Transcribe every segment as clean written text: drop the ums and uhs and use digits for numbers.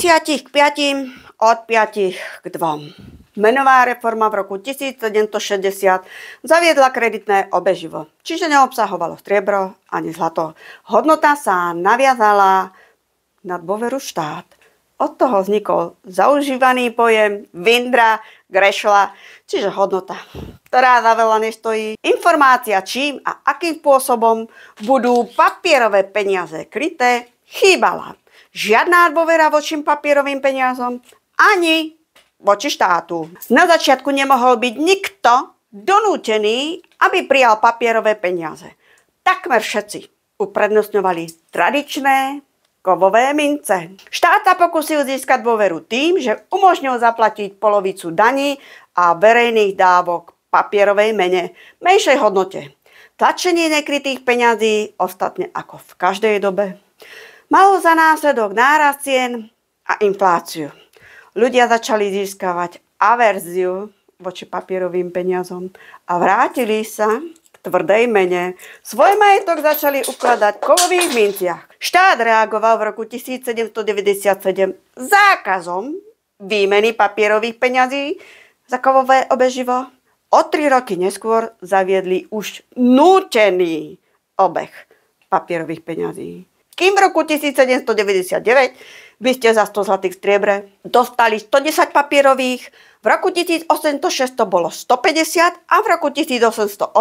10 k 5, od 5 k 2. Menová reforma v roku 1760 zaviedla kreditné obeživo, čiže neobsahovalo striebro ani zlato. Hodnota sa naviazala na dôveru štát. Od toho vznikol zaužívaný pojem Vindra Grešla, čiže hodnota, ktorá za veľa nestojí. Informácia, čím a akým spôsobom budú papierové peniaze kryté, chýbala. Žiadna dôvera voči papierovým peniazom, ani voči štátu. Na začiatku nemohol byť nikto donútený, aby prijal papierové peniaze. Takmer všetci uprednostňovali tradičné kovové mince. Štát sa pokúsil získať dôveru tým, že umožnil zaplatiť polovicu daní a verejných dávok papierovej mene, menšej hodnote. Tlačenie nekrytých peňazí, ostatne ako v každej dobe, malo za následok nárast cien a infláciu. Ľudia začali získavať averziu voči papierovým peniazom a vrátili sa k tvrdej mene. Svoj majetok začali ukladať v kovových minciach. Štát reagoval v roku 1797 zákazom výmeny papierových peňazí za kovové obeživo. O 3 roky neskôr zaviedli už nútený obeh papierových peňazí. Kým v roku 1799 by ste za 100 zlatých striebre dostali 110 papierových, v roku 1806 to bolo 150 a v roku 1808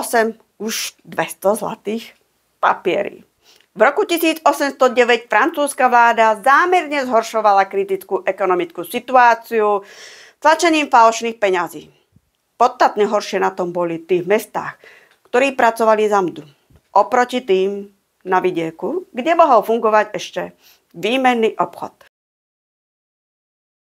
už 200 zlatých papierí. V roku 1809 francúzska vláda zámerne zhoršovala kritickú ekonomickú situáciu tlačením falošných peňazí. Podstatne horšie na tom boli v tých mestách, ktorí pracovali za mzdu. Oproti tým na vidieku, kde mohol fungovať ešte výmenný obchod.